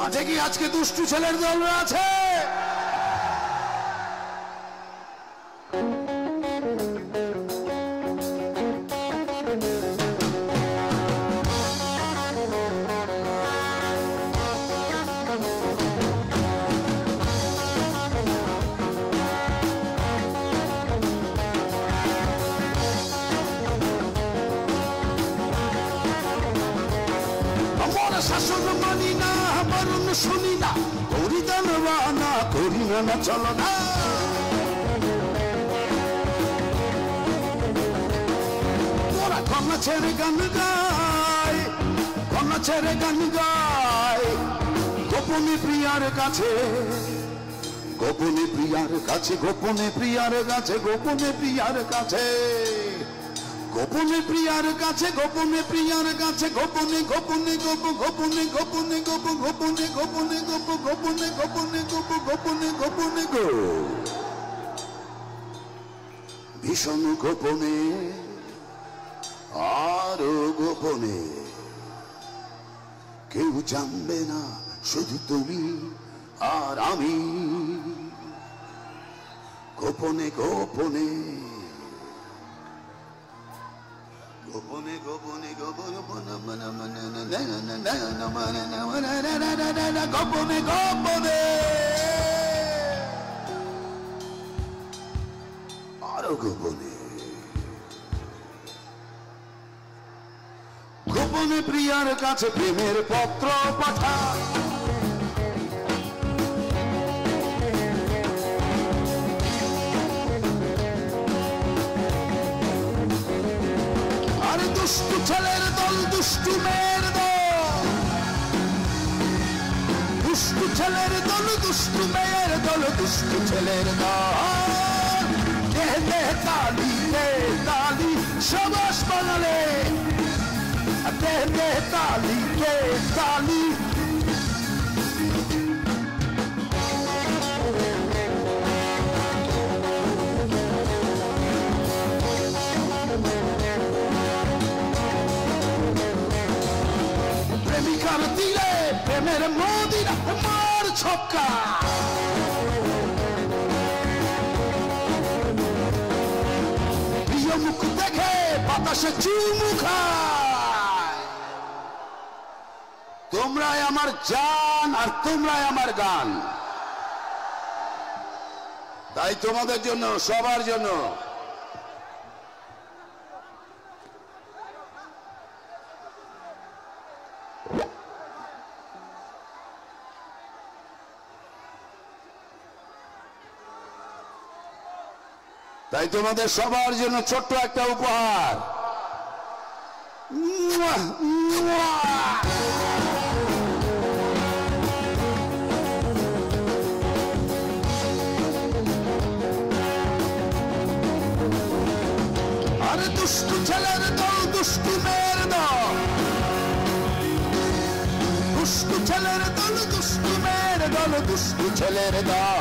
মাঝে কি আজকে দুষ্টু ছেলের দল আছে? শাসন মানি না, বারণ শুনি না, করি দান বানা, করি না চলো না। তোরা কন্যা ছেড়ে গান গায়, কন্যা ছেড়ে গান গায়, গোপনে প্রিয়ার কাছে, গোপনে প্রিয়ার কাছে, গোপনে প্রিয়ার কাছে, গোপনে প্রিয়ার কাছে, গোপনে প্রিয়ার কাছে, গোপনে প্রিয়ার কাছে, গোপনে গোপনে গোপ, গোপনে গোপনে গোপ, গোপনে গোপনে গোপ, গোপনে গোপনে গোপ, গোপনে গোপনে গো, ভীষণ গোপনে, আরো গোপনে, কেউ জানবে না, শুধু তুমি আর আমি, গোপনে গোপনে, গোপনে গোপনে গোপনে গোপনে গোপনে আরো গোপনে, গোপনে প্রিয়ার কাছে প্রেমের পত্র পাঠা, দুষ্টু ছেলের দল, দুষ্টু মেয়ের দল, দুষ্টু ছেলের দল, দুষ্টু মেয়ের দল, দুষ্টু ছেলের দল, দে দে তালি, দে তালি, সবাস বানালে, দে দে তালি, দে তালি, প্রেমিকার দিলে প্রেমের মদিনা মার ছক্কা, প্রিয় মুখ দেখে বাতাসে চুমু খায়, তোমরাই আমার জান আর তোমরাই আমার গান, তাই তোমাদের জন্য, সবার জন্য তাই তোমাদের সবার জন্য ছোট্ট একটা উপহার, আরে দুষ্টু ছেলের দল, দুষ্টু মেয়ের দল, দুষ্টু ছেলের দল, দুষ্টু মেয়ের দল, দুষ্টু ছেলের দল,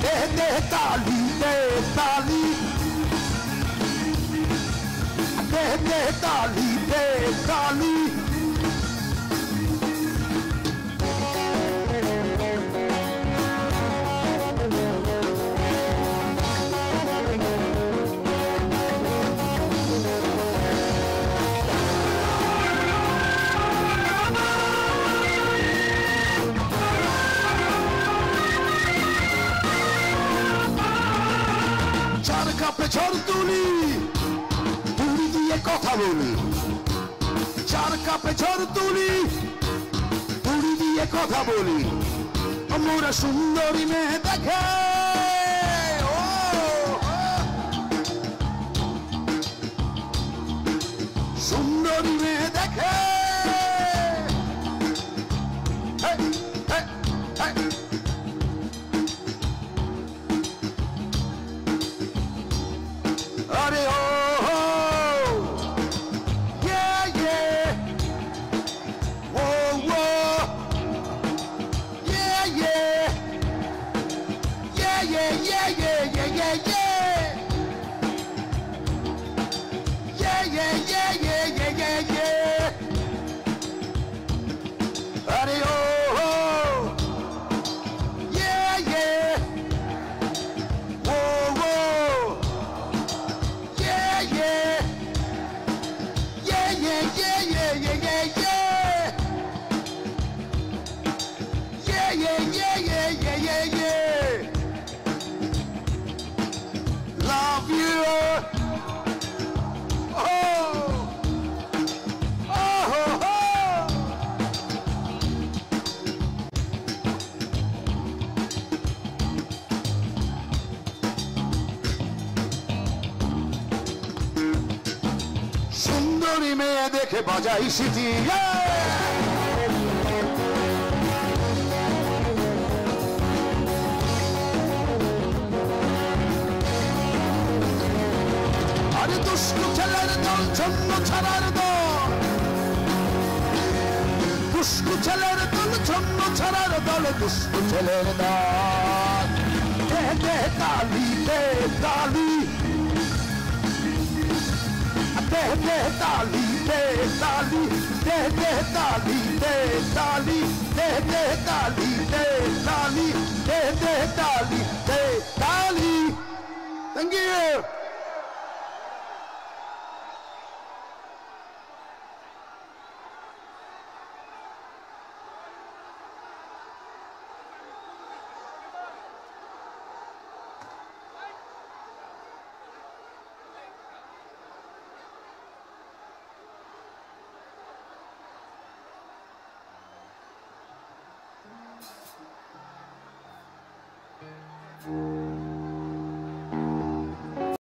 দে দে তালি, দে তালি, দে দে তালি, দে তালি, কাপে ঝড় তুলি, তুলি দিয়ে কথা বলি, চার কাপে ঝড় তুলি, তুলি দিয়ে কথা বলি, মোরা সুন্দরী মেয়ে দেখে, সুন্দরী মেয়ে দেখে, আরে ও yeah yeah, oh oh yeah yeah, yeah yeah yeah yeah yeah yeah yeah, yeah yeah yeah yeah yeah yeah yeah, আরে ও সুন্দরী মেয়ে দেখে বাজাই সিটি। আরে দুষ্টু ছেলের দল ছন্ন ছাড়ার দল, দুষ্টু ছেলের দল ছন্ন ছাড়ার দল, দুষ্টু ছেলের দল। দে দে তালি, দে তালি, দে দে তালি, দে তালি, দে দে তালি, দে তালি, দে দে তালি, দে তালি, দে দে তালি, দে তালি। Thank you. Thank you.